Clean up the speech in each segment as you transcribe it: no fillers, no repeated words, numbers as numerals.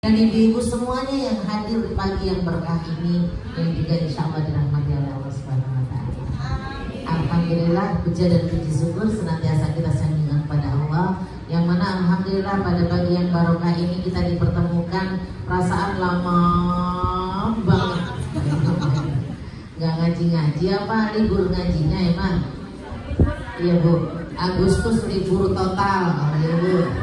dan ibu-ibu semuanya yang hadir di pagi yang berkah ini, yang juga insya Allah dirahmati oleh Allah Subhanahu Wa Taala. Alhamdulillah, puja dan puji syukur senantiasa kita sandingkan kepada Allah, yang mana alhamdulillah pada pagi yang barokah ini kita dipertemukan. Perasaan lama banget nggak ngaji-ngaji, apa libur ngajinya emang? Iya Bu, Agustus libur total ya Bu.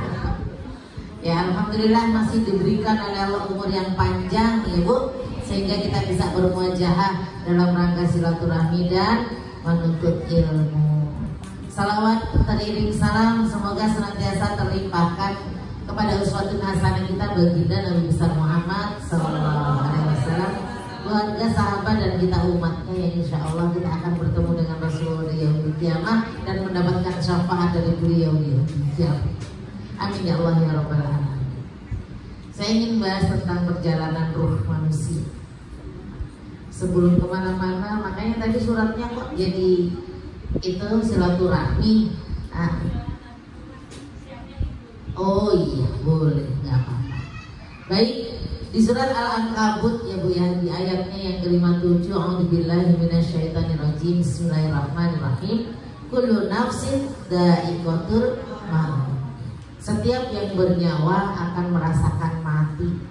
Ya alhamdulillah masih diberikan oleh Allah umur yang panjang ya Bu, sehingga kita bisa bermuajahah dalam rangka silaturahmi dan menuntut ilmu. Salawat teriring salam semoga senantiasa terlimpahkan kepada uswatun hasanah kita baginda Nabi besar Muhammad sallallahu alaihi wasallam, keluarga, sahabat dan kita umatnya, yang insya Allah kita akan bertemu dengan Rasulullah di yaumil qiyamah dan mendapatkan syafaat dari beliau di yaumil qiyamah. Amin ya Allah ya rabbal alamin. Saya ingin bahas tentang perjalanan ruh manusia. Sebelum kemana-mana, makanya tadi suratnya kok jadi itu silaturahmi. Oh iya boleh, nggak apa-apa. Baik, di surat Al-Ankabut ya Bu ya, di ayatnya yang ke-57, A'udzubillahi minasyaitonirrajim, Bismillahirrahmanirrahim. Kullu nafsin dha'iqatul maut. Setiap yang bernyawa akan merasakan mati.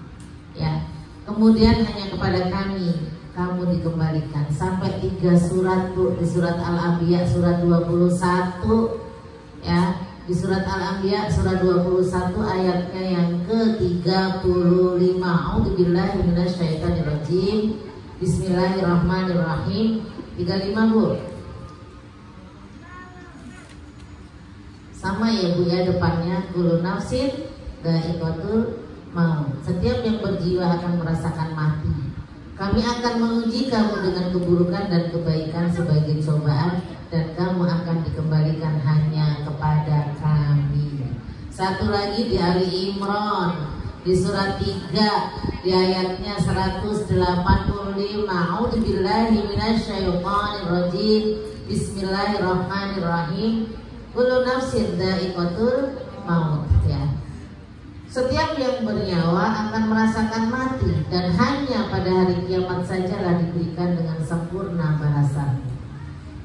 Ya. Kemudian hanya kepada kami kamu dikembalikan. Sampai 3 surat Bu, di surat Al-Anbiya surat 21 ya. Di surat Al-Anbiya surat 21 ayatnya yang ke-35. A'udzubillahi minasyaitonirrajim. Bismillahirrahmanirrahim. 35 Bu. Sama ya Bu ya depannya, kullu nafsin dha'iqatul maut. Setiap yang berjiwa akan merasakan mati. Kami akan menguji kamu dengan keburukan dan kebaikan sebagai cobaan, dan kamu akan dikembalikan hanya kepada kami. Satu lagi di Ali Imran di surat 3 di ayatnya 185. A'udzubillahi minasyaitonirrajim. Bismillahirrahmanirrahim. Kullu nafsin dha'iqatul maut ya. Setiap yang bernyawa akan merasakan mati, dan hanya pada hari kiamat sajalah diberikan dengan sempurna balasan.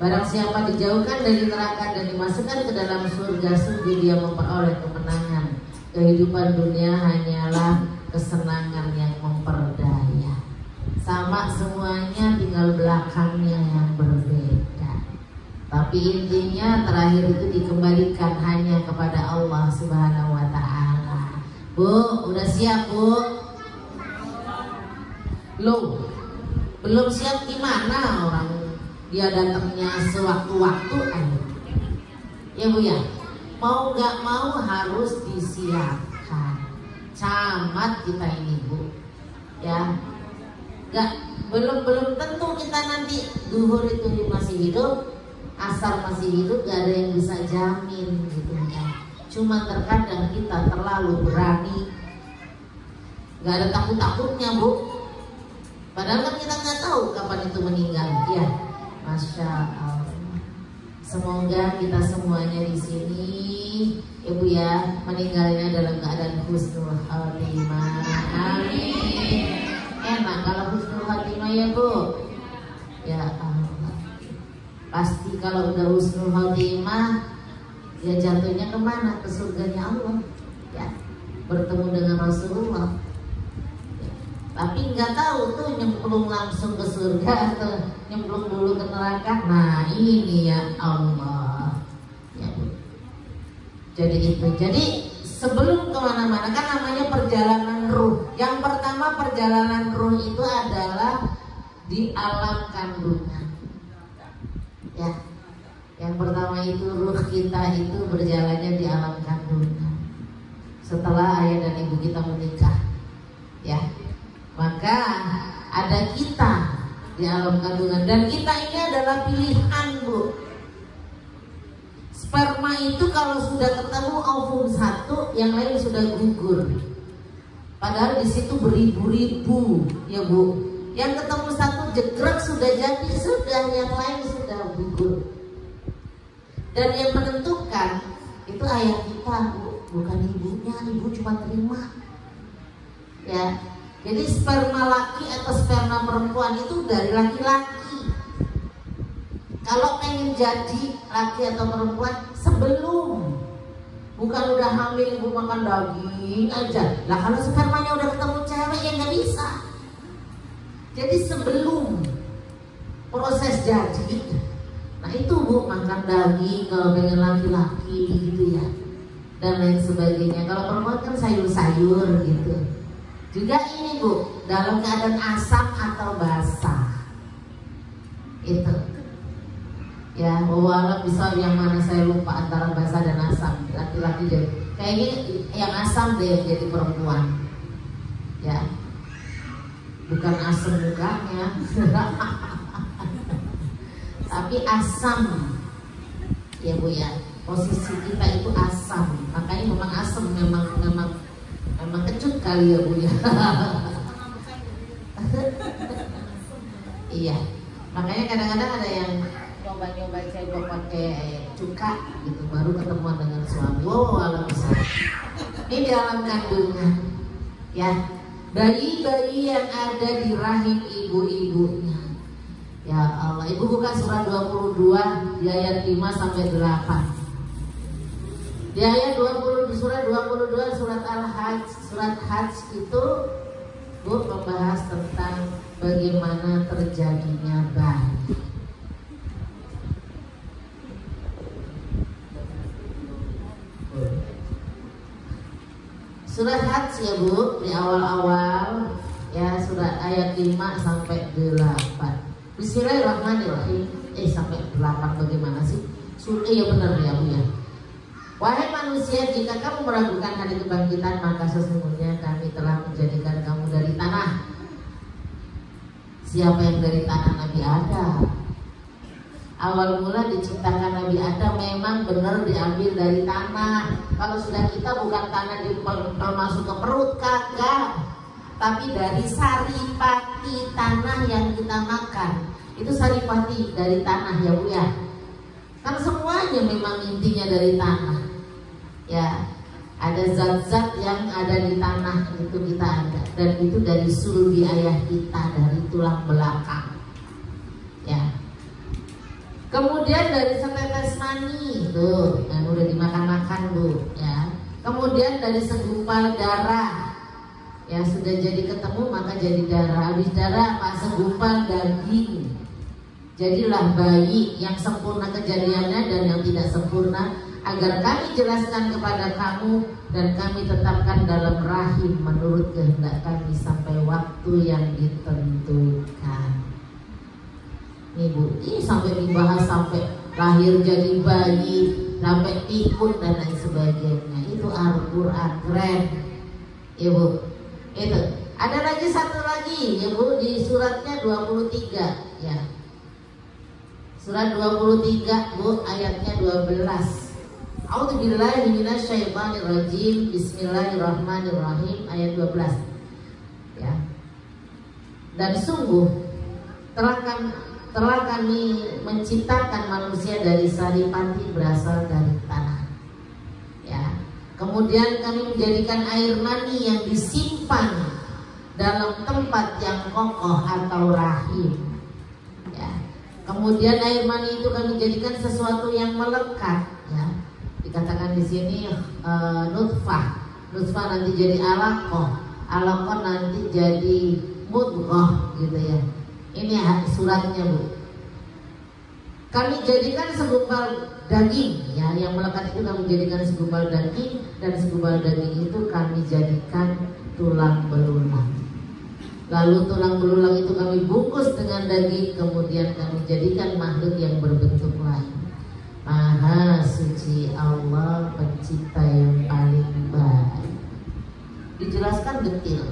Barang siapa dijauhkan dari neraka dan dimasukkan ke dalam surga, sungguh dia memperoleh kemenangan. Kehidupan dunia hanyalah kesenangan yang memperdaya. Sama semuanya, tinggal belakangnya yang berbeda. Tapi intinya terakhir itu dikembalikan hanya kepada Allah Subhanahu wa Ta'ala. Bu, udah siap Bu? Loh, belum siap gimana orang dia datangnya sewaktu-waktu ya Bu ya. Mau gak mau harus disiapkan. Camat kita ini Bu ya. Belum tentu kita nanti duhur itu masih hidup, asar masih hidup, gak ada yang bisa jamin gitu ya. Cuma terkadang kita terlalu berani, gak ada takut-takutnya Bu. Padahal kan kita nggak tahu kapan itu meninggal ya. Masya Allah. Semoga kita semuanya di sini Ibu ya meninggalnya dalam keadaan husnul khatimah. Amin. Enak kalau husnul khatimah ya Bu. Ya Allah. Pasti kalau udah husnul khatimah ya jatuhnya kemana? Ke surganya Allah ya, bertemu dengan Rasulullah ya. Tapi nggak tahu tuh nyemplung langsung ke surga atau nyemplung dulu ke neraka. Nah ini ya Allah ya Bu. Jadi sebelum kemana-mana kan namanya perjalanan ruh. Yang pertama perjalanan ruh itu adalah di alam kandungan ya. Yang pertama itu ruh kita itu berjalannya di alam kandungan setelah ayah dan ibu kita menikah ya. Maka ada kita di alam kandungan, dan kita ini adalah pilihan Bu. Sperma itu kalau sudah ketemu ovum satu, yang lain sudah gugur. Padahal di situ beribu-ribu ya Bu. Yang ketemu satu jegrek sudah jadi, sudah yang lain sudah gugur. Dan yang menentukan itu ayah kita Bu, bukan ibunya. Ibu cuma terima Ya, jadi sperma laki atau sperma perempuan itu dari laki-laki. Kalau pengen jadi laki atau perempuan sebelum, bukan udah hamil ibu makan daging aja. Lah kalau spermanya udah ketemu cewek ya nggak bisa. Jadi sebelum proses jadi, nah itu bu makan daging kalau pengen laki-laki gitu ya, dan lain sebagainya. Kalau perempuan kan sayur-sayur gitu. Juga ini bu, dalam keadaan asam atau basah itu ya, walau bisa yang mana saya lupa antara basah dan asam. Laki-laki jadi kayaknya yang asam deh jadi perempuan ya, bukan asam mukanya tapi asam ya bu ya, posisi kita itu asam, makanya memang asam, memang kecut kali ya bu ya iya, makanya kadang-kadang ada yang nyoba cebok pakai cuka gitu baru ketemuan dengan suami. Wow, alam besar ini di alam kandungan ya, bayi-bayi yang ada di rahim ibu-ibunya. Ya Allah, ibu buka surat 22 di ayat 5 sampai 8. Di ayat 20 di surat 22 surat Al-Hajj, surat Hajj itu bu membahas tentang bagaimana terjadinya bayi. Surat Hajj ya bu, di awal-awal ya, surat ayat 5 sampai 8. Bismillahirrahmanirrahim. Sampai 8 bagaimana sih? Ya benar ya bu ya. Wahai manusia, jika kamu meragukan hari kebangkitan, maka sesungguhnya kami telah menjadikan kamu dari tanah. Siapa yang dari tanah? Nabi Adam. Awal mula diciptakan Nabi Adam memang benar diambil dari tanah. Kalau sudah kita bukan tanah masuk ke perut, kagak. Tapi dari saripati tanah yang kita makan. Itu saripati dari tanah ya bu ya. Kan semuanya memang intinya dari tanah. Ya, ada zat-zat yang ada di tanah itu kita ada, dan itu dari sulbi ayah kita, dari tulang belakang. Ya. Kemudian dari setetes mani tuh yang udah dimakan-makan bu ya. Kemudian dari segumpal darah ya, sudah jadi ketemu maka jadi darah. Habis darah apa? Segumpal daging. Jadilah bayi yang sempurna kejadiannya dan yang tidak sempurna, agar kami jelaskan kepada kamu dan kami tetapkan dalam rahim menurut kehendak kami sampai waktu yang ditentukan. Nih bu, ini sampai dibahas sampai lahir jadi bayi, sampai pikun dan lain sebagainya. Itu Al-Quran, keren ya bu. Itu ada lagi satu lagi ya bu, di suratnya 23 ya. Surat 23 bu, ayatnya 12. A'udzubillahi minasyaitonirrajim. Bismillahirrahmanirrahim. Ayat 12 ya. Dan sungguh telah kami menciptakan manusia dari saripati berasal dari tanah ya. Kemudian kami menjadikan air mani yang disimpan dalam tempat yang kokoh atau rahim ya. Kemudian air mani itu kami jadikan sesuatu yang melekat ya. Dikatakan di sini nutfah nanti jadi alaqah nanti jadi mudghah gitu ya. Ini suratnya bu. Kami jadikan segumpal daging ya, yang melekat itu kami jadikan segumpal daging, dan segumpal daging itu kami jadikan tulang belulang. Lalu tulang belulang itu kami bungkus dengan daging, kemudian kami jadikan makhluk yang berbentuk lain. Maha suci Allah, pencipta yang paling baik. Dijelaskan detail.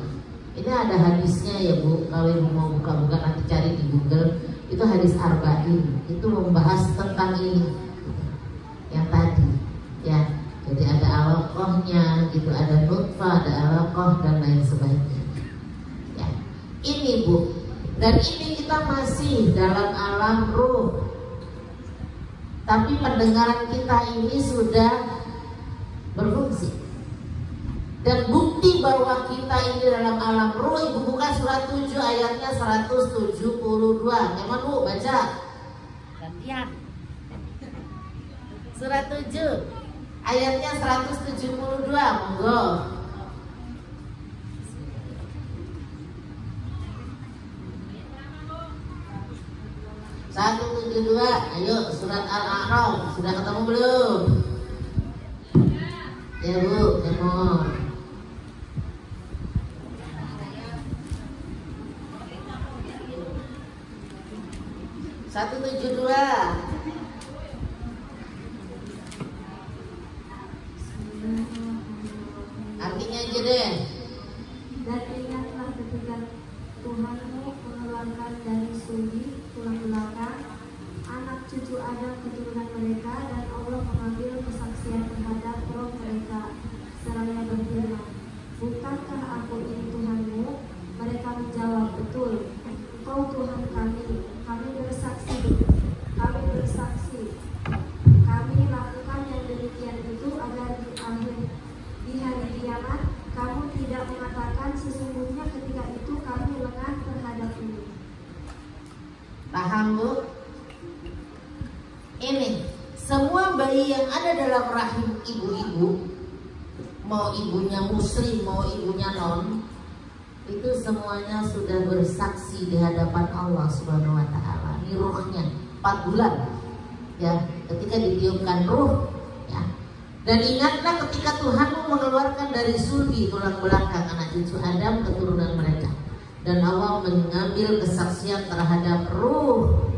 Ini ada hadisnya ya bu, kalau ibu mau buka-buka nanti cari di Google. Itu hadis arba'in, itu membahas tentang ini yang tadi ya. Jadi ada alaqahnya gitu, ada nutfah, ada alaqah dan lain sebagainya ya. Ini bu, dan ini kita masih dalam alam ruh, tapi pendengaran kita ini sudah berfungsi. Dan bukti bahwa kita ini dalam alam ruh, ibu buka surat 7 ayatnya 172. Emang bu baca gantian. Surat 7 ayatnya 172, monggo. 172, ayo surat Al-A'raf. Sudah ketemu belum? Ya bu, ketemu. Satu 172. Artinya aja deh. Dan ingatlah ketika Tuhanmu mengeluarkan dari sulbi tulang belakang anak cucu Adam keturunan mereka, dan Allah mengambil kesaksian terhadap roh mereka seraya berfirman, bukankah aku ini Tuhanmu? Mereka menjawab, betul, Engkau Tuhan kami. Kami bersaksi, kami lakukan yang demikian itu agar di hari kiamat kamu tidak mengatakan sesungguhnya ketika itu kami lengah terhadap ini. Paham bu? Ini semua bayi yang ada dalam rahim ibu-ibu, mau ibunya muslim mau ibunya non, itu semuanya sudah bersaksi di hadapan Allah Subhanahu wa taala. Ini ruhnya 4 bulan. Ya, ketika ditiupkan ruh, ya. Dan ingatlah ketika Tuhanmu mengeluarkan dari sulbi tulang belakang anak cucu Adam keturunan mereka, dan Allah mengambil kesaksian terhadap ruh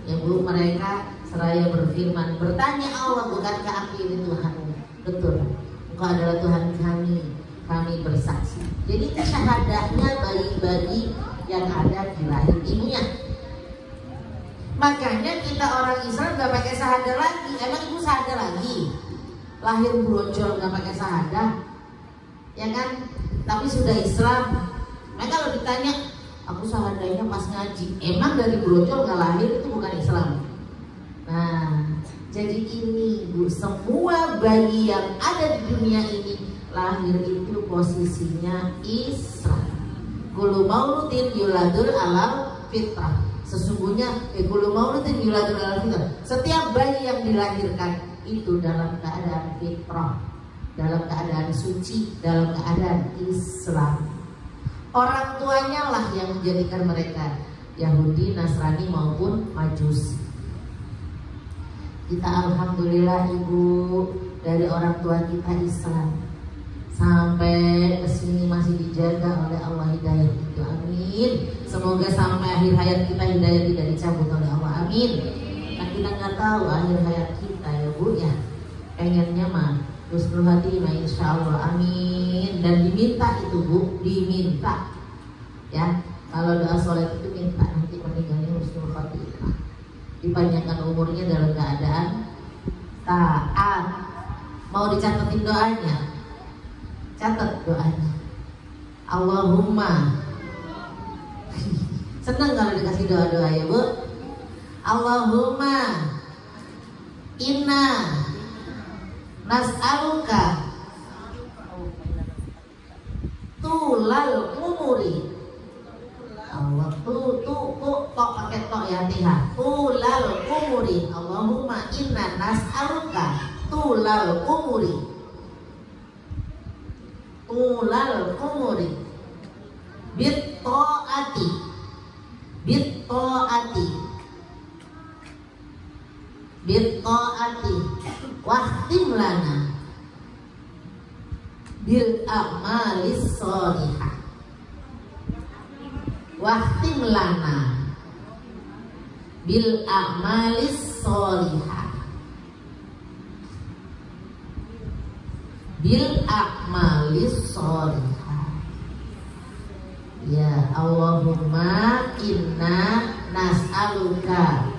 ya bu mereka seraya berfirman, bertanya Allah, bukankah aku ini Tuhanmu? Betul, Engkau adalah Tuhan kami bersaksi. Jadi syahadahnya bayi-bayi yang ada di rahim ibunya. Makanya kita orang Islam gak pakai syahadah lagi. Emang ibu syahadah lagi? Lahir brojol gak pakai syahadah, ya kan? Tapi sudah Islam. Nah kalau ditanya, aku syahadahnya pas ngaji. Emang dari brojol gak lahir itu bukan Islam. Nah, jadi ini bu, semua bayi yang ada di dunia ini lahir itu posisinya Islam. Kullu mauludin yuladul alam fitrah. Sesungguhnya kullu mauludin yuladul alam fitrah. Setiap bayi yang dilahirkan itu dalam keadaan fitrah, dalam keadaan suci, dalam keadaan Islam. Orang tuanya lah yang menjadikan mereka Yahudi, Nasrani maupun Majusi. Kita alhamdulillah ibu, dari orang tua kita Islam sampai kesini masih dijaga oleh Allah hidayah itu, amin. Semoga sampai akhir hayat kita hidayah tidak dicabut oleh Allah, amin. Nah kita nggak tahu akhir hayat kita ya bu ya, pengennya mah husnul khatimah insya Allah, amin. Dan diminta itu bu, diminta ya, kalau doa sholat itu minta nanti meninggalnya husnul khatimah, dipanjangkan umurnya dalam keadaan taat. Mau dicatetin doanya, catat doanya, Allahumma. Senang kalau dikasih doa-doa ya bu. Allahumma inna nas'aluka tulal umuri. Allah tok pakai tok ya tiha. Tulal umuri. Allahumma inna nas'aluka tulal umuri. Tulal umuri bit ta'ati wahtim lana bil a'malis sholihah. Wahtim lana bil a'malis sholihah. Bil a'malis sholihah. Ya Allahumma inna nas'aluka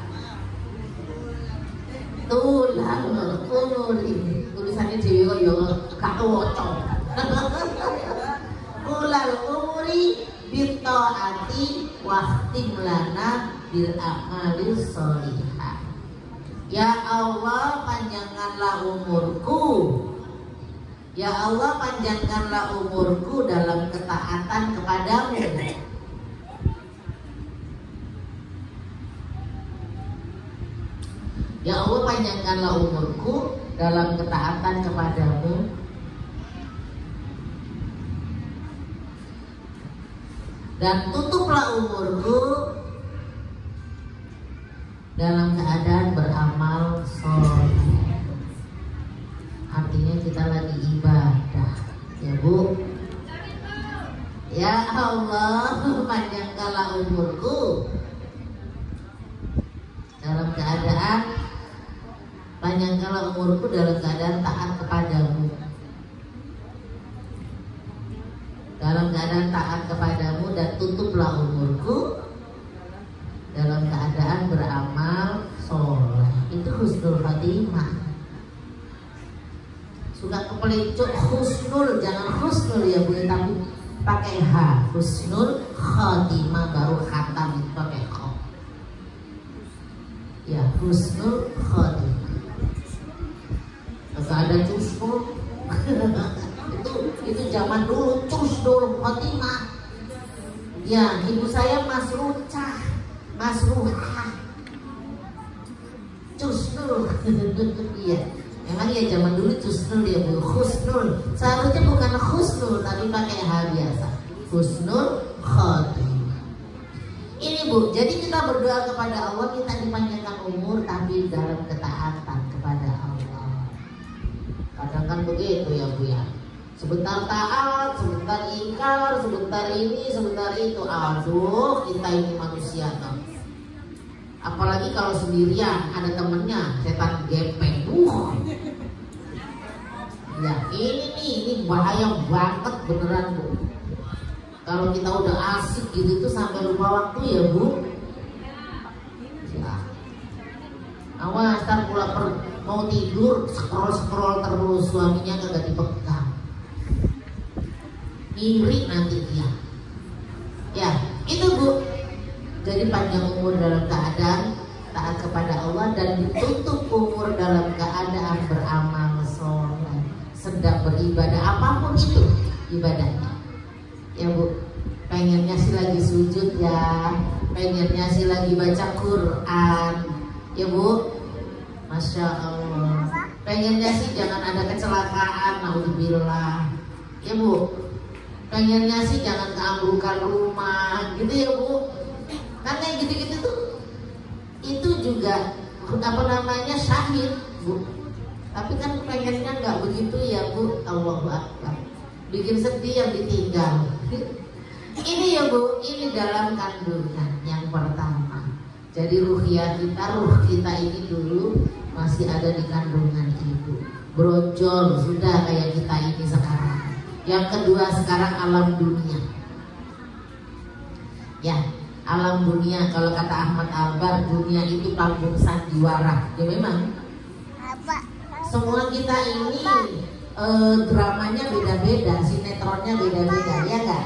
tulal umuri. Tulisannya dewe kok ya gak waca. Tulal umuri bi taati wahtim lana bil a'malis sholihah. Ya Allah, panjangkanlah umurku, Ya Allah, panjangkanlah umurku dalam ketaatan kepadamu. Ya Allah, panjangkanlah umurku dalam ketaatan kepadamu. Dan tutuplah umurku dalam keadaan beramal soleh. Artinya kita lagi ibadah, ya Bu. Ya Allah, panjangkanlah umurku dalam keadaan taat kepadamu. Dalam keadaan taat kepadamu, dan tutuplah umurku dalam keadaan beramal soleh. Itu husnul khotimah. Suka kepelicuk husnul, jangan husnul ya Bu, tapi pakai H. Husnul khotimah, baru khatam itu pakai kho. Ya, husnul khotimah. Kalau ada husnul itu zaman dulu, husnul khotimah. Ya, ibu saya Masrucah, Masruhah, husnul. Iya. Memang ya zaman dulu husnul ya Bu, husnul. Seharusnya bukan husnul tapi pakai H biasa. Husnul khotimah. Ini Bu, jadi kita berdoa kepada Allah, kita dipanjangkan umur tapi dalam ketaatan kepada Allah. Kadang kan begitu ya Bu ya. Sebentar taat, sebentar ingkar, sebentar ini, sebentar itu. Aduh, kita ini manusia kan. Apalagi kalau sendirian, ada temennya, setan gepeng. Ya ini bahaya banget beneran Bu. Kalau kita udah asik gitu tuh sampai lupa waktu ya Bu. Ya. Awas, ntar mau tidur scroll terus, suaminya kagak dipegang. Iri nanti dia. Ya, itu Bu. Jadi panjang umur dalam keadaan taat kepada Allah, dan ditutup umur dalam keadaan beramal soleh, sedang beribadah apapun itu ibadahnya. Ya Bu, pengennya sih lagi sujud ya, pengennya sih lagi baca Quran, ya Bu. Masya Allah. Pengennya sih jangan ada kecelakaan, naudzubillah, ya Bu. Pengennya sih jangan keambrukan rumah, gitu ya Bu. Karena gitu-gitu tuh itu juga syahid Bu. Tapi kan pengennya nggak begitu ya Bu. Allahu Akbar. Bikin sedih yang ditinggal. Ini ya Bu, ini dalam kandungan yang pertama. Jadi ruh kita ini dulu masih ada di kandungan ibu. Brojol sudah kayak kita ini sekarang. Yang kedua sekarang alam dunia. Ya, alam dunia, kalau kata Ahmad Albar, dunia itu panggung sandiwara. Ya memang semua kita ini dramanya beda-beda, sinetronnya beda-beda, ya enggak?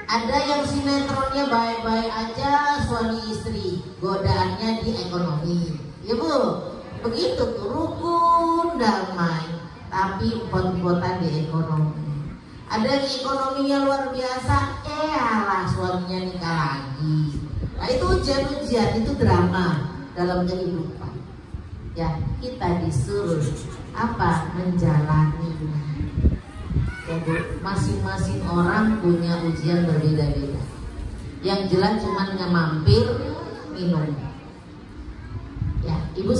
Ada yang sinetronnya baik-baik aja, suami istri, godaannya di ekonomi, ya Bu. Begitu tuh, rukun damai, tapi empot-empotan di ekonomi. Ada yang ekonominya luar biasa, alah suaminya nikah lagi. Nah itu ujian-ujian, itu drama dalam kehidupan. Ya, kita disuruh apa? Menjalaninya. Ya Bu, masing-masing orang punya ujian berbeda-beda. Yang jelas cuma ngemampir minum. Ya, Ibu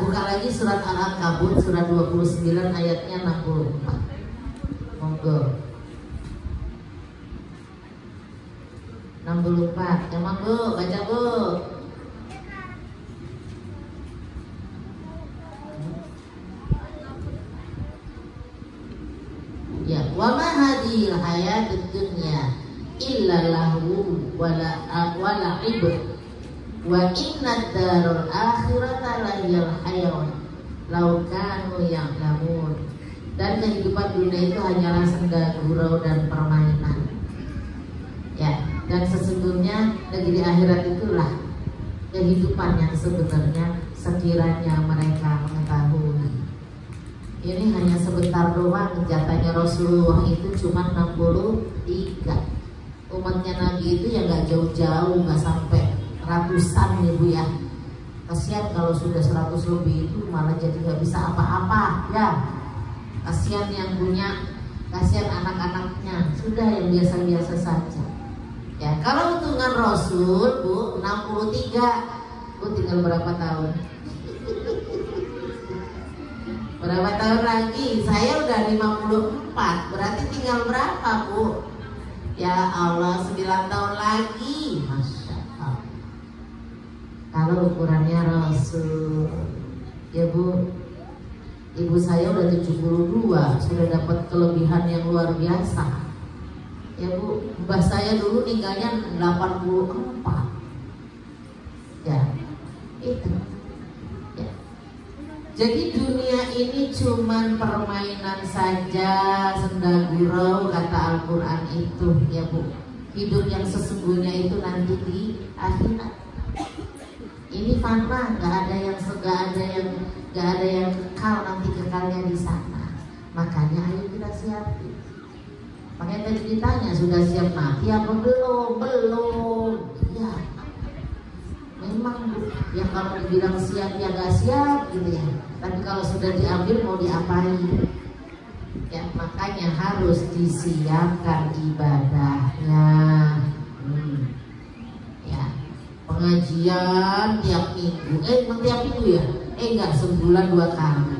buka lagi surat Al-Ankabut surat 29 ayatnya 64. Monggo. 64. Emang Bu, baca Bu. Ya, wa ma hadhil hayatud dunya illa lahu wala ibr wa inna darul akhirata lahiyal hayawan law kanu ya'lamun. Dan kehidupan dunia itu hanyalah senda gurau dan permainan. Ya, dan sesungguhnya negeri akhirat itulah kehidupan yang sebenarnya sekiranya mereka mengetahui. Ini hanya sebentar doang, jatahnya Rasulullah itu cuma 63. Umatnya Nabi itu ya nggak jauh-jauh, nggak sampai ratusan ya Bu ya. Kasihan kalau sudah 100 lebih itu malah jadi nggak bisa apa-apa ya. Kasihan yang punya, kasihan anak-anaknya, sudah yang biasa-biasa saja. Ya, kalau hitungan Rasul Bu 63, Bu tinggal berapa tahun? Berapa tahun lagi? Saya udah 54, berarti tinggal berapa Bu? Ya Allah, 9 tahun lagi. Masya Allah. Kalau ukurannya Rasul, ya Bu, ibu saya udah 72, sudah dapat kelebihan yang luar biasa. Ya Bu, mbah saya dulu tinggalnya 84. Ya, itu. Ya. Jadi dunia ini cuman permainan saja, senda gurau kata Al-Quran itu ya Bu. Hidup yang sesungguhnya itu nanti di akhirat. Ini fana, nggak ada yang kekal, nanti kekalnya di sana. Makanya ayo kita siapin. Makanya tadi ditanya sudah siap mati apa belum? Belum. Ya. Memang Bu, yang kalau dibilang siap ya gak siap gitu ya. Tapi kalau sudah diambil mau diapain? Ya makanya harus disiapkan ibadahnya. Ya, pengajian tiap minggu. Emang tiap minggu ya? Enggak, sebulan 2 kali.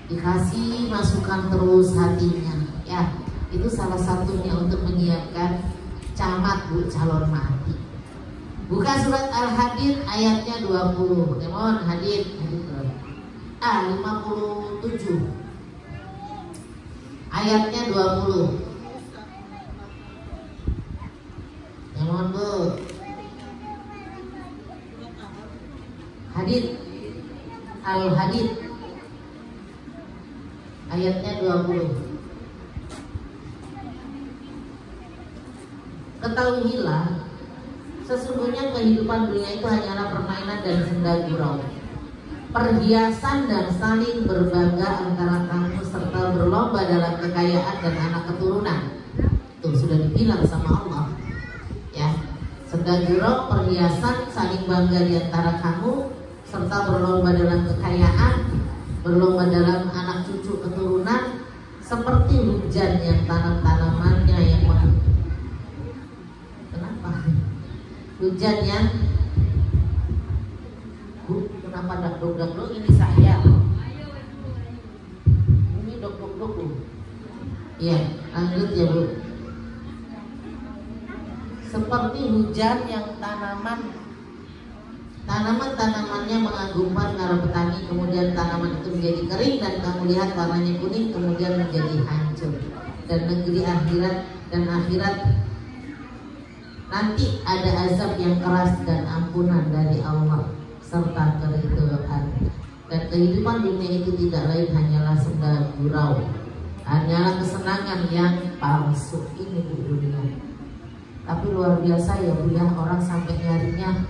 Dikasih masukan terus hatinya. Ya, itu salah satunya untuk menyiapkan camat Bu, calon mati. Buka surat Al-Hadid ayatnya 20. Mohon Hadid 57. Ayatnya 20. Mohon Bu. Hadid Al-Hadid ayatnya 20. Ketahuilah, sesungguhnya kehidupan dunia itu hanyalah permainan dan senda gurau, perhiasan dan saling berbangga antara kamu serta berlomba dalam kekayaan dan anak keturunan. Tuh sudah dibilang sama Allah. Ya, senda gurau, perhiasan, saling bangga di antara kamu serta berlomba dalam kekayaan, berlomba dalam anak cucu keturunan, seperti hujan yang tanam-tanamannya yang hujan yang Bu, kenapa dak-dok-dak ini saya? Ini dok-dok-dok Bu. Iya, lanjut ya Bu. Seperti hujan yang tanaman-tanamannya mengagumkan para petani, kemudian tanaman itu menjadi kering dan kamu lihat warnanya kuning, kemudian menjadi hancur. Dan negeri akhirat nanti ada azab yang keras dan ampunan dari Allah serta keridhaan. Dan kehidupan dunia itu tidak lain hanyalah senda gurau, hanyalah kesenangan yang palsu. Ini Bu dunia. Tapi luar biasa ya Bu ya, orang sampai nyarinya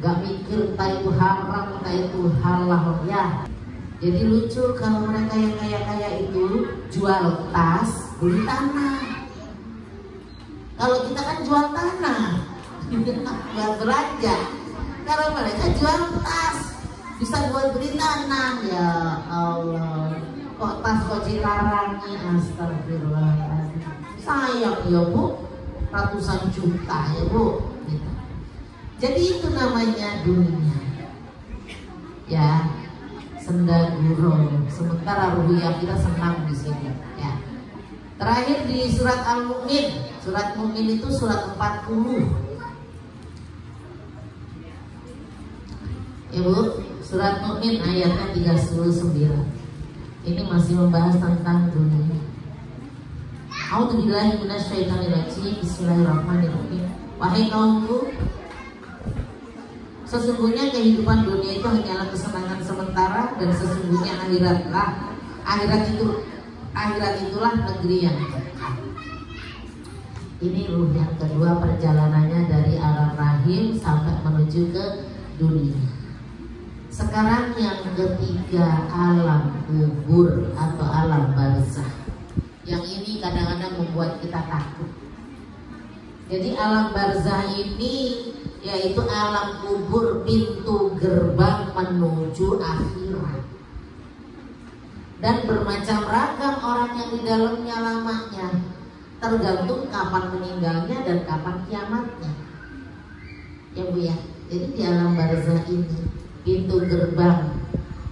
gak mikir entah itu haram entah itu halal ya. Jadi lucu kalau mereka yang kaya-kaya itu jual tas, beli tanah. Kalau kita kan jual tanah, buat belanja. Kalau mereka jual tas, bisa buat beli tanah. Ya Allah, kok tas kok dilarangi? Astagfirullahaladzim. Sayang ya Bu, ratusan juta ya Bu. Gitu. Jadi itu namanya dunia. Ya, senda gurau. Sementara ruhiyah kita senang di sini. Ya. Terakhir di surat Al-Mu'min. Surat Mu'min itu surat 40. Ya Bu, surat Mu'min ayatnya 39. Ini masih membahas tentang dunia. A'udzubillahi minasyaitonirrajim. Bismillahirrahmanirrahim. Wahai kaumku, sesungguhnya kehidupan dunia itu hanyalah kesenangan sementara, dan sesungguhnya akhirat itulah negeri yang kekal. Ini ruh yang kedua perjalanannya dari alam rahim sampai menuju ke dunia. Sekarang yang ketiga, alam kubur atau alam barzah. Yang ini kadang-kadang membuat kita takut. Jadi alam barzah ini yaitu alam kubur, pintu gerbang menuju akhirat. Dan bermacam ragam orang yang di dalamnya lamanya, tergantung kapan meninggalnya dan kapan kiamatnya. Ya Bu ya. Jadi di alam barzah ini pintu gerbang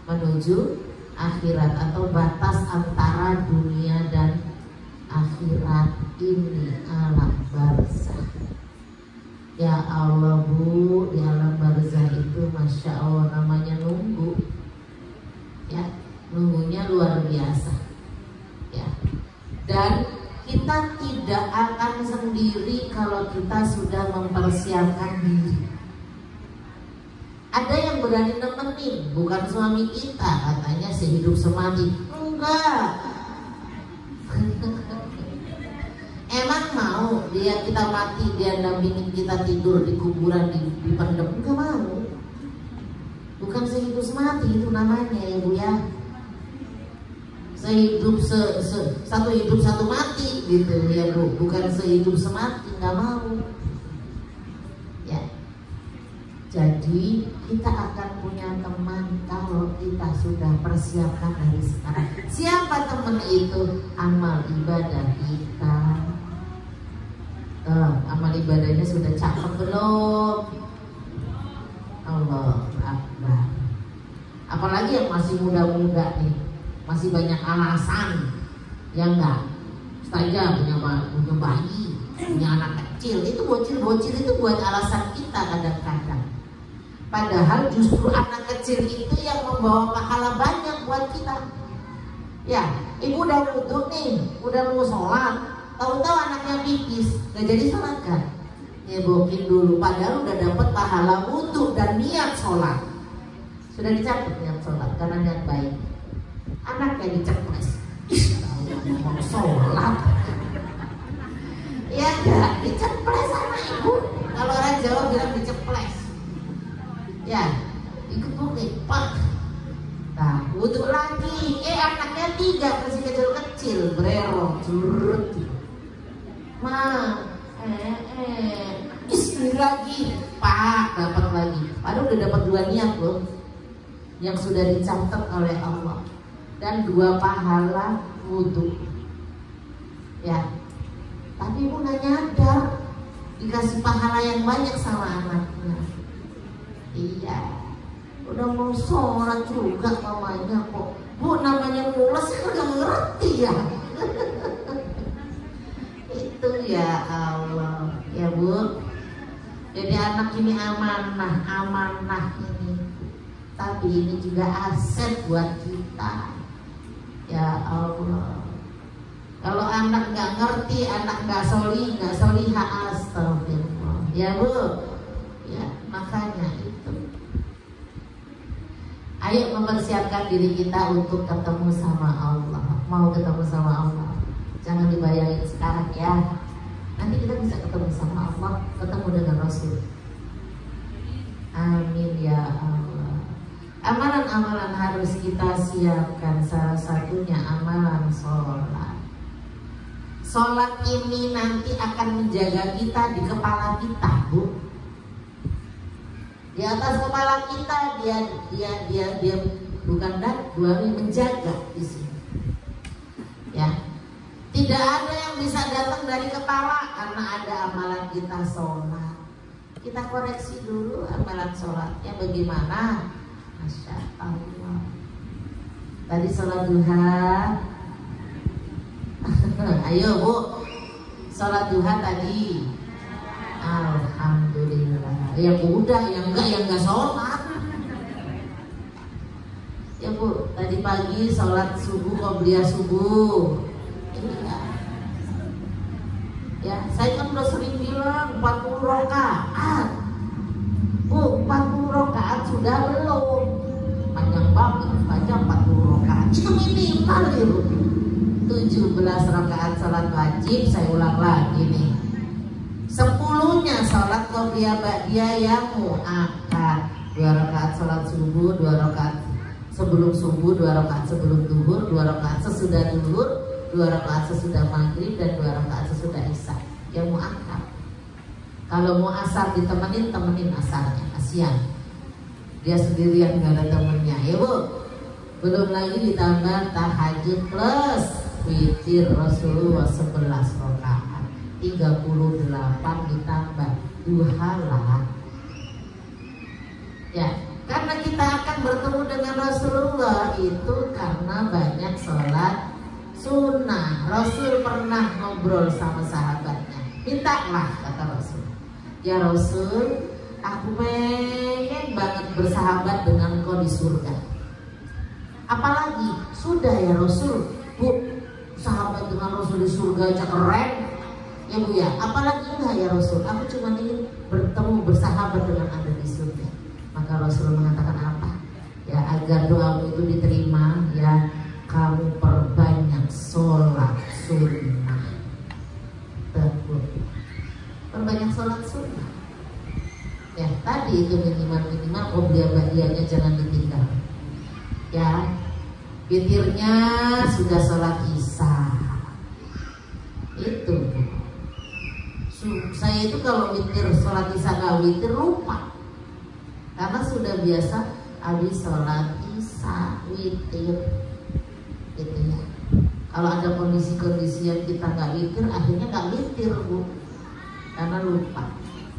menuju akhirat atau batas antara dunia dan akhirat, ini alam barzah. Ya Allah Bu, di alam barzah itu Masya Allah namanya nunggu. Ya, nunggunya luar biasa. Ya. Dan kita tidak akan sendiri kalau kita sudah mempersiapkan diri. Ada yang berani nemenin, bukan suami kita, katanya sehidup semati. Enggak. Emang mau dia kita mati, dia dampingin kita tidur di kuburan, dipendem? Enggak mau. Bukan sehidup semati itu namanya ya Bu ya. Sehidup satu hidup satu mati gitu ya Bu. Bukan sehidup semati, enggak mau. Ya. Jadi kita akan punya teman kalau kita sudah persiapkan dari sekarang. Siapa teman itu? Amal ibadah kita. Amal ibadahnya sudah cakep belum? Allah Akbar. Apalagi yang masih muda-muda nih, masih banyak alasan. Ya enggak? Ustazah punya bayi, punya anak kecil. Itu bocil-bocil itu buat alasan kita kadang-kadang. Padahal justru anak kecil itu yang membawa pahala banyak buat kita. Ya, ibu udah wudhu nih, udah mau sholat, tahu-tahu anaknya pipis, gak jadi sholat kan? Nyebokin dulu, padahal udah dapat pahala wudhu dan niat sholat. Sudah dicatat niat sholat karena niat baik. Anaknya diceples, mau sholat. Ya gak, diceples sama ibu. Kalau orang Jawa bilang diceples. Ya, ikut nih, pak. Nah, wudhu lagi. Anaknya 3 masih kecil-kecil, bererong, curut. Istri lagi, pak, dapat lagi. Padahal udah dapat 2 niat loh, yang sudah dicatat oleh Allah, dan 2 pahala wudhu. Ya, tapi ibu nggak nyadar dikasih pahala yang banyak sama anaknya. Iya, udah mau sholat juga mamanya kok. Bu, namanya mules kan gak ngerti ya. Itu ya Allah. Ya Bu, jadi anak ini amanah ini. Tapi ini juga aset buat kita. Ya Allah. Kalau anak gak ngerti, anak gak solihah, astagfirullah. Ya Bu, ya makanya itu. Ayo mempersiapkan diri kita untuk ketemu sama Allah. Mau ketemu sama Allah, jangan dibayangin sekarang ya. Nanti kita bisa ketemu sama Allah, ketemu dengan Rasul. Amin ya Allah. Amalan-amalan harus kita siapkan. Salah satunya amalan sholat. Sholat ini nanti akan menjaga kita di kepala kita, Bu. Di atas kepala kita dia bukan dua menjaga di sini. Ya. Tidak ada yang bisa datang dari kepala karena ada amalan kita sholat. Kita koreksi dulu amalan sholatnya bagaimana. Masya Allah. Tadi sholat duha. Ayo Bu, sholat duha tadi. Alhamdulillah. Ya udah, yang enggak sholat. Ya Bu, tadi pagi sholat subuh, qobliyah subuh. Ya, saya kan udah sering bilang 40 rakaat. Bu, 40 rakaat sudah belum? Panjang banget, baca 40 rakaat. Itu minimal itu. 17 rakaat sholat wajib, saya ulang lagi nih. 10-nya sholat qobliyah ba'diyah yang mu'akkad. 2 rakaat sholat subuh, 2 rakaat sebelum subuh, 2 rakaat sebelum duhur, 2 rakaat sesudah duhur, 2 rakaat sesudah maghrib, dan 2 rakaat sesudah isya. Yang mau akad. Kalau mau asar ditemenin, temenin asarnya, kasihan. Dia sendirian nggak ada temennya, ya Bu. Belum lagi ditambah tahajud plus witir Rasulullah 11 rakaat, 38 ditambah duha lah. Ya, karena kita akan bertemu dengan Rasulullah itu karena banyak sholat sunnah. Rasul pernah ngobrol sama sahabatnya, mintalah kata Rasul, ya Rasul, aku pengen banget bersahabat dengan engkau di surga. Apalagi sudah ya Rasul, Bu, sahabat dengan Rasul di surga aja keren ya Bu ya. Apalagi enggak ya Rasul, aku cuma ingin bertemu bersahabat dengan Anda di surga. Maka Rasul mengatakan apa? Ya, agar doamu itu diterima, ya kamu perbanyak sholat sunnah. Perbanyak sholat sunnah. Ya, tadi itu minimal qobliyah ba'diyahnya jangan ditinggal. Ya, witirnya sudah sholat isya. Itu. Saya itu kalau witir sholat isya nggak witir lupa. Karena sudah biasa habis sholat isya witir, gitu ya. Kalau ada kondisi-kondisi yang kita nggak witir, akhirnya nggak witir Bu, karena lupa.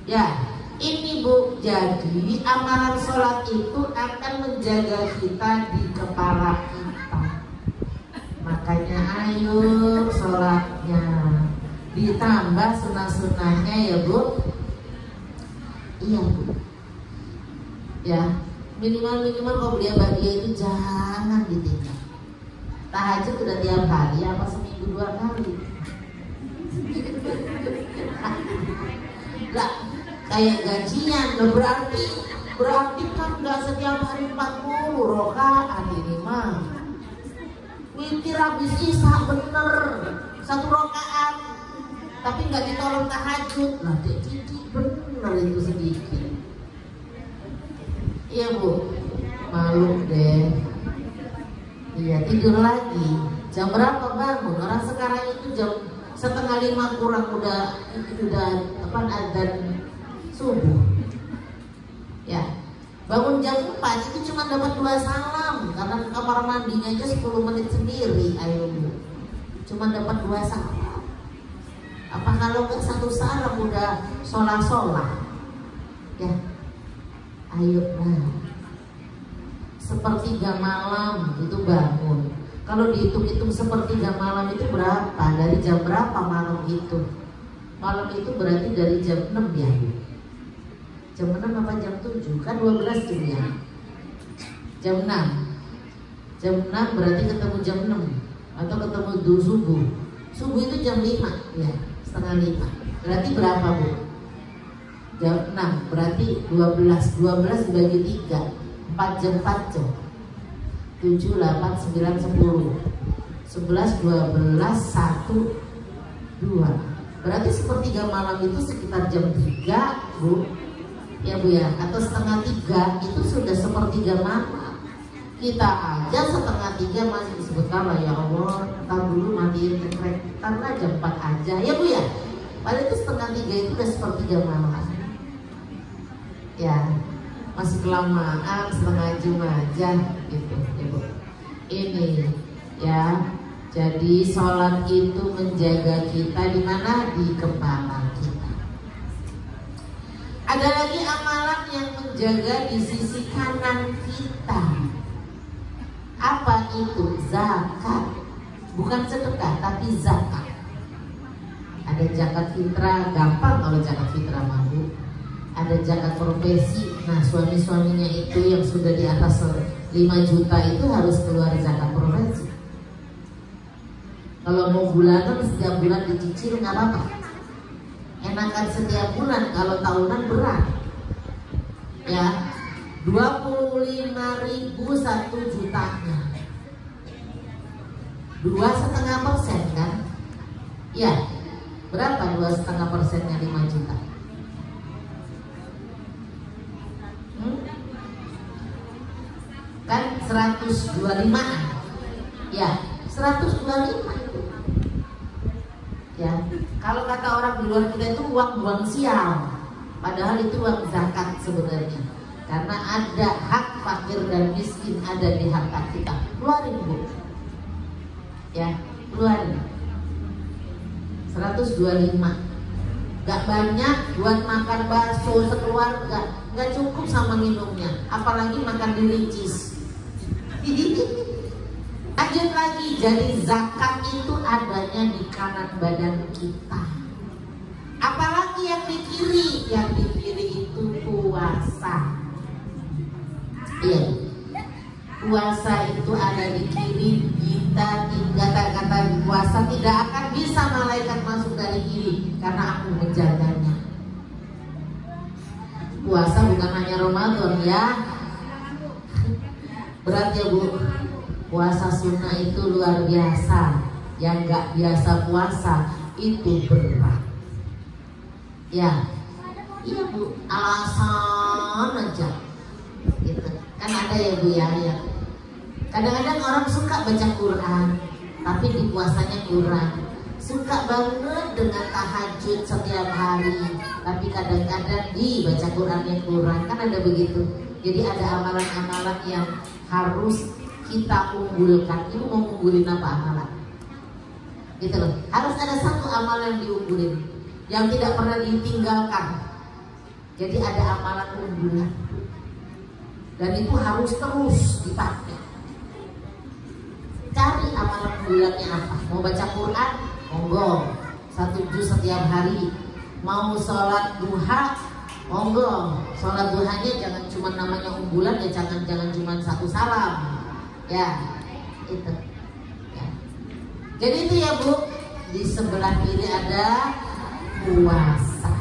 Ya, ini Bu, jadi amalan sholat itu akan menjaga kita di kepala kita. Makanya ayo sholatnya ditambah sunnah-sunnahnya ya Bu. Iya Bu. Ya, minimal qobliyah ba'diyah itu jangan ditinggal. Tahajud udah tiap hari apa seminggu 2 kali? Lah, kayak gajian, berarti kan nggak setiap hari 40 rakaat ini mah. Witir habis isya bener 1 rakaat, tapi nggak ditolong tahajud. Nah, jadi bener itu sedikit. Iya Bu, malu deh. Iya, tidur lagi. Jam berapa bangun? Orang sekarang itu jam 4:30 kurang udah adzan subuh. Ya, bangun jam 4 itu cuma dapat 2 salam karena kamar mandinya aja 10 menit sendiri. Ayo Bu, cuma dapat 2 salam. Apa kalau nggak 1 salam udah sholat? Ya. Ayo lah, 1/3 malam itu bangun. Kalau dihitung-hitung 1/3 malam itu berapa? Dari jam berapa malam itu? Malam itu berarti dari jam 6 ya. Jam 6 apa jam 7? Kan 12 jam ya. Jam 6. Jam 6 berarti ketemu jam 6 atau ketemu subuh. Subuh itu jam 5 ya, 4:30. Berarti berapa Bu? Jam 6 berarti 12 dibagi 3, 4 jam 7, 8, 9, 10 11, 12, 1, 2. Berarti 1/3 malam itu sekitar jam 3 Bu. Ya Bu ya, atau 2:30 itu sudah 1/3 malam. Kita aja 2:30 masih disebut kalah, ya Allah, ntar dulu matiin kekrek, karena jam 4 aja ya Bu ya. Padahal itu 2:30 itu udah 1/3 malam. Ya, masih kelamaan, 1/2 jam aja gitu ya Bu. Ini ya, jadi sholat itu menjaga kita di mana? Di kepala kita. Ada lagi amalan yang menjaga di sisi kanan kita. Apa itu? Zakat. Bukan sedekah tapi zakat. Ada zakat fitrah, gampang kalau zakat fitrah mampu. Ada zakat profesi. Nah, suami-suaminya itu yang sudah di atas 5 juta itu harus keluar zakat profesi. Kalau mau bulanan, setiap bulan dicicil nggak apa-apa. Enakan setiap bulan, kalau tahunan berat. Ya, 25.000 1 jutanya. 2,5% kan? Ya, berapa 2,5%-nya 5 juta? 125. Ya, 125 itu. Ya, kalau kata orang di luar kita itu uang buang sial. Padahal itu uang zakat sebenarnya. Karena ada hak fakir dan miskin ada di harta kita. Keluarin, Bu. Ya, keluarin. 125. Gak banyak buat makan bakso sekeluarga, gak cukup sama minumnya, apalagi makan di Ricis. Lanjut lagi, jadi zakat itu adanya di kanan badan kita. Apalagi yang di kiri? Yang di kiri itu puasa. Iya, puasa itu ada di kiri kita. Kata-kata puasa tidak akan bisa malaikat masuk dari kiri karena aku menjaganya. Puasa bukan hanya Ramadan ya. Berat ya, Bu. Puasa sunnah itu luar biasa. Yang gak biasa puasa itu berat. Ya, iya, Bu. Alasan aja gitu. Kan ada ya, Bu, ya. Kadang-kadang orang suka baca Quran, tapi di puasanya kurang. Suka banget dengan tahajud setiap hari, tapi kadang-kadang di baca Qurannya kurang. Kan ada begitu. Jadi ada amalan-amalan yang harus kita unggulkan. Itu mau unggulin apa amalan? Gitu loh. Harus ada satu amalan yang diunggulin, yang tidak pernah ditinggalkan. Jadi ada amalan unggulan. Dan itu harus terus dipakai. Cari amalan unggulannya apa? Mau baca Quran? Monggo, 1 juz setiap hari. Mau sholat duha? Monggo, sholat duhanya jangan cuma namanya unggulan ya, jangan cuma 1 salam. Ya, itu. Ya. Jadi itu ya, Bu. Di sebelah kiri ada puasa.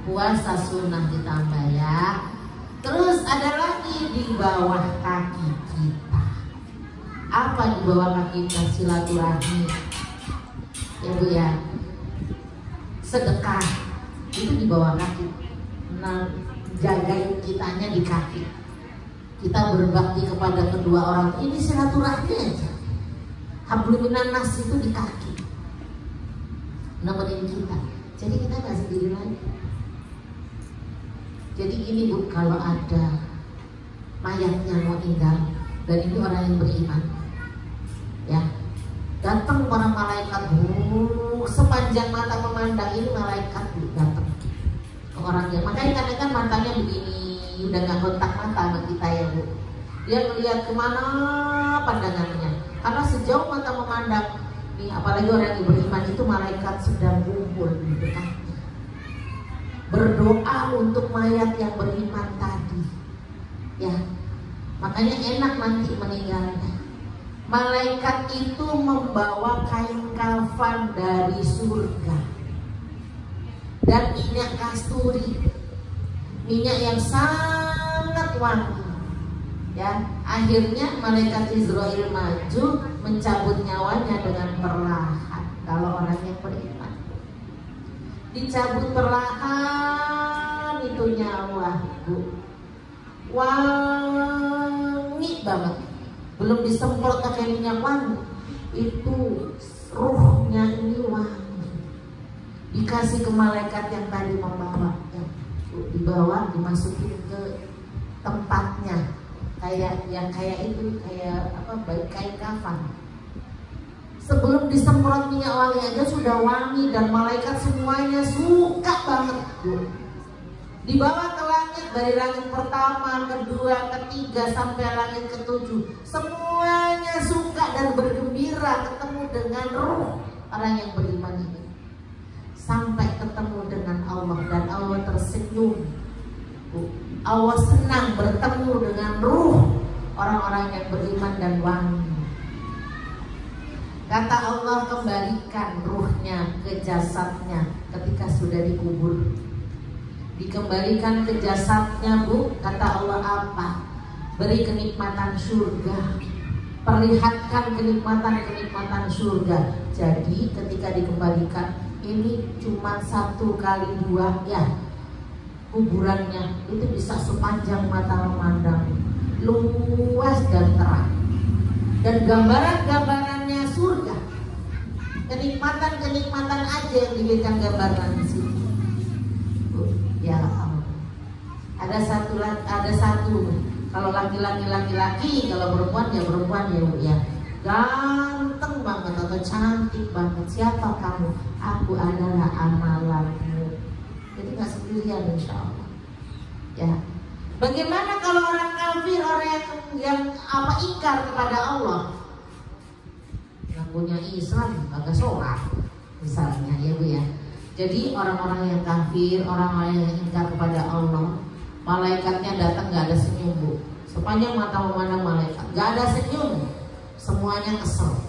Puasa sunnah ditambah ya. Terus ada lagi di bawah kaki kita. Apa di bawah kaki kita? Silaturahmi. Ya, Bu ya. Sedekah itu di bawah kaki. Nah, jagain kitanya di kaki. Kita berbakti kepada kedua orang. Ini silaturahmi aja. Hablum minan nas itu di kaki. Nemenin kita. Jadi kita nggak sendiri lagi. Jadi gini, Bu, kalau ada mayatnya mau tinggal dan ini orang yang beriman, ya, datang para malaikat, sepanjang mata memandang, ini malaikat datang ke orangnya. Makanya kadang-kadang matanya begini, udah nggak kontak mata sama kita ya, Bu. Dia melihat kemana pandangannya, karena sejauh mata memandang nih, apalagi orang yang beriman itu malaikat sedang kumpul di dekatnya, berdoa untuk mayat yang beriman tadi, ya. Makanya enak nanti meninggalnya. Malaikat itu membawa kain kafan dari surga dan minyak kasturi, minyak yang sangat wangi. Ya, akhirnya malaikat Israel maju mencabut nyawanya dengan perlahan. Kalau orang yang beriman, dicabut perlahan itu nyawa, Bu. Wangi banget. Belum disemprot pakai minyak wangi, itu ruhnya ini wangi. Dikasih ke malaikat yang tadi membawa, dibawa, dimasukin ke tempatnya, kayak itu kayak apa, baik kain kafan. Sebelum disemprot minyak wangi aja sudah wangi, dan malaikat semuanya suka banget, Bu. Dibawa ke langit, dari langit pertama, kedua, ketiga, sampai langit ke-7. Semuanya suka dan bergembira ketemu dengan ruh orang yang beriman ini. Sampai ketemu dengan Allah, dan Allah tersenyum. Allah senang bertemu dengan ruh orang-orang yang beriman dan wangi. Kata Allah, kembalikan ruhnya ke jasadnya ketika sudah dikubur. Dikembalikan ke jasadnya, Bu. Kata Allah apa? Beri kenikmatan surga, perlihatkan kenikmatan surga. Jadi ketika dikembalikan, ini cuma 1 kali 2 ya, kuburannya itu bisa sepanjang mata memandang, luas dan terang, dan gambaran-gambarannya surga, kenikmatan-kenikmatan aja yang diberikan gambaran di situ. Ya Allah. Ada satu kalau laki-laki, kalau perempuan ya Bu ya. Ganteng banget atau cantik banget. Siapa kamu? Aku adalah amalanmu. Jadi nggak sendirian insya Allah. Ya. Bagaimana kalau orang kafir, orang yang ingkar kepada Allah, yang punya Islam agak sholat misalnya ya Bu ya. Jadi orang-orang yang kafir, orang-orang yang ingkar kepada Allah, malaikatnya datang nggak ada senyum Bu. Sepanjang mata memandang malaikat, nggak ada senyum, semuanya kesel.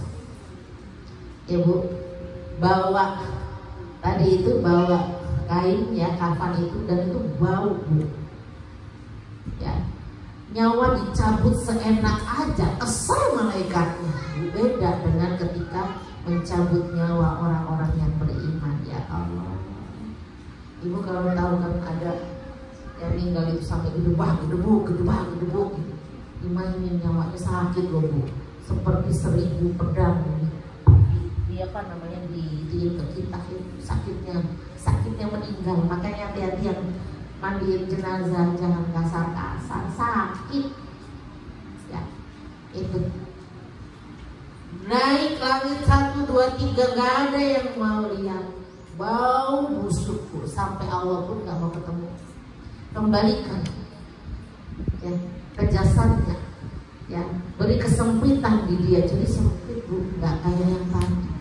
Ya Bu, bawa kain ya, kafan itu, dan itu bau Bu. Ya, nyawa dicabut seenak aja, kesel malaikatnya. Beda dengan ketika mencabut nyawa orang-orang yang beriman. Ya Allah, Ibu kalau tahu kan ada yang meninggal itu sampai gedebuk gitu. Dimainin nyawanya sakit loh Bu, seperti 1000 pedang dia di kita sakitnya meninggal. Makanya hati-hati yang mandiin jenazah, jangan kasar-kasar, sakit ya. Itu naik langit 1, 2, 3 gak ada yang mau lihat, bau busuk Bu, sampai Allah pun gak mau ketemu. Kembalikan ya ke jasadnya ya, beri kesempitan di dia, jadi sempit Bu, gak kayak yang tadi.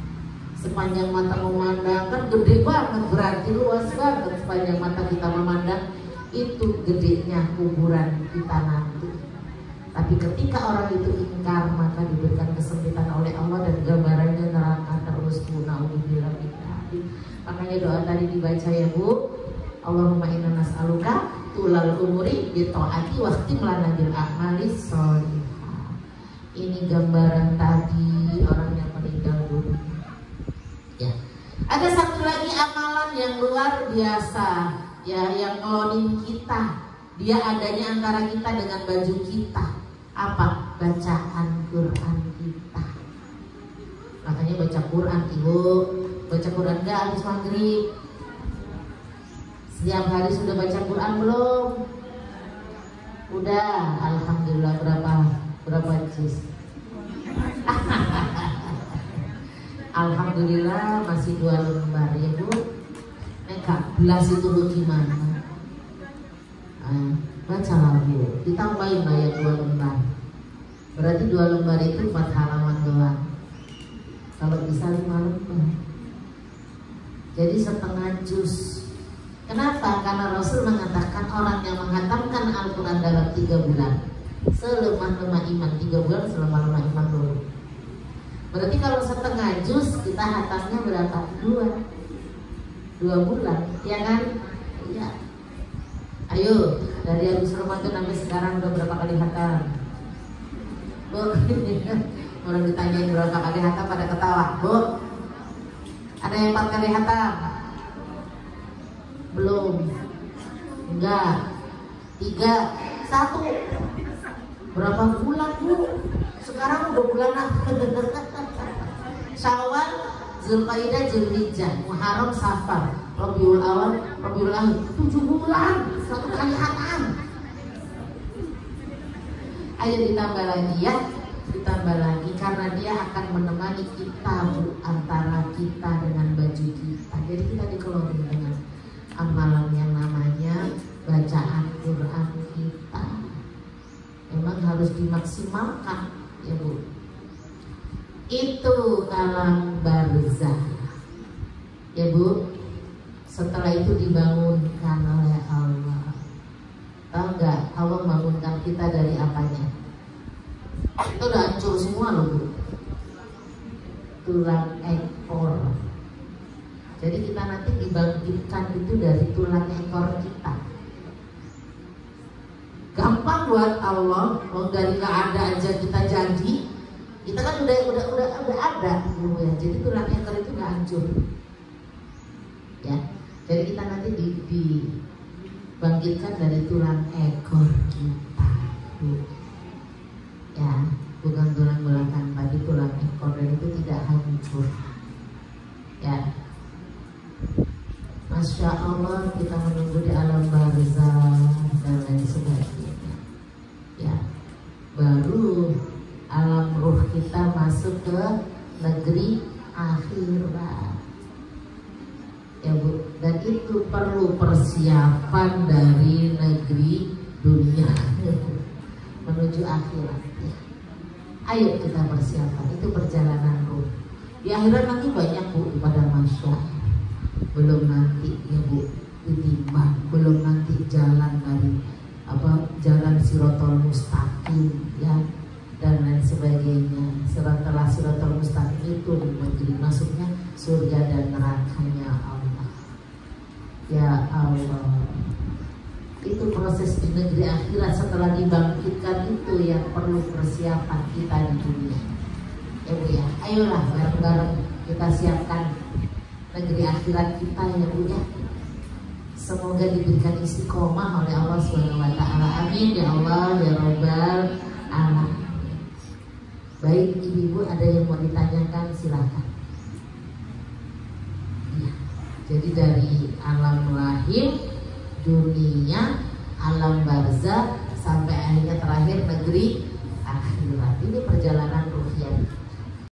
Sepanjang mata memandang kan gede banget, berarti luas banget. Sepanjang mata kita memandang, itu gedenya kuburan kita nanti. Tapi ketika orang itu ingkar, maka diberikan kesempitan oleh Allah dan gambarannya neraka terus. Naudzubillah. Makanya doa tadi dibaca ya Bu, Allahumma inna nas'aluka tulal umuri bi ta'ati wa ikhtimlana bil a'mali sholihah. Ini gambaran tadi orang yang meninggal dunia. Ya. Ada satu lagi amalan yang luar biasa ya, yang ngelonin kita. Dia adanya antara kita dengan baju kita. Apa? Bacaan Quran kita. Makanya baca Quran Ibu. Baca Quran gak habis maghrib? Setiap hari sudah baca Quran belum? Udah, alhamdulillah. Berapa juz? Alhamdulillah masih 2 lembar ya Bu. Nek belas itu Bu gimana? Bacalah Bu, ditambahin lah ya 2 lembar. Berarti 2 lembar itu 4 halaman doang. Kalau bisa 5 lembar, jadi setengah juz. Kenapa? Karena Rasul mengatakan orang yang menghatamkan Al-Quran dalam 3 bulan selemah-lemah iman. 3 bulan selemah-lemah iman dulu. Berarti kalau setengah juz kita hatamnya berapa? 2 bulan, ya kan? Iya. Ayo, dari habis Ramadan sampai sekarang udah berapa kali hatam? Bu, orang ditanyain berapa kali hatam pada ketawa. Bu, ada yang 4 kali hatam? Belum. Enggak. 3, 1. Berapa bulan Bu? Sekarang udah bulan apa? Syawal, Zulqaidah, Zulhijjah, Muharram, Safar, Rabiul Awal, Rabiul Akhir. 7 bulan, 1 kali hatam. Ayo ditambah lagi ya, ditambah lagi karena dia akan menemani kita Bu, antara kita dengan baju kita. Jadi kita dikelompok dengan amalan yang namanya bacaan Quran kita. Memang harus dimaksimalkan ya Bu. Itu alam barzah ya Bu. Setelah itu dibangunkan oleh Allah. Tahu nggak Allah membangunkan kita dari apanya? Itu udah hancur semua loh Bu. Tulang ekor. Jadi kita nanti dibangkitkan itu dari tulang ekor kita. Gampang buat Allah, kalau dari nggak ada aja kita jadi. Kita kan udah ada, gitu ya. Jadi tulang ekor itu nggak hancur, ya. Jadi kita nanti dibangkitkan dari tulang ekor kita. surga. Ya, Masya Allah, kita menunggu di alam barzah dan lain sebagainya. Ya, baru alam ruh kita masuk ke negeri akhirat. Ya Bu, dan itu perlu persiapan dari negeri dunia menuju akhirat. Ya. Ayo kita persiapan, itu perjalanan ruh. Di akhirat nanti banyak Bu pada masyarakat. Belum nanti ya Bu ditimbang, belum nanti jalan dari jalan Sirotol Mustaqim ya dan lain sebagainya. Sirotol Mustaqim itu negeri masuknya surga dan nerakanya Allah. Ya Allah, itu proses di negeri akhirat setelah dibangkitkan itu yang perlu persiapan kita di dunia. Ya Bu ya, ayolah bareng-bareng kita siapkan negeri akhirat kita ya Bu ya. Semoga diberikan istiqomah oleh Allah SWT. Amin ya Allah ya Rabbal alamin. Baik ibu-ibu, ada yang mau ditanyakan silakan. Ya, jadi dari alam lahir, dunia, alam barzah sampai akhirnya terakhir negeri akhirat. Ini perjalanan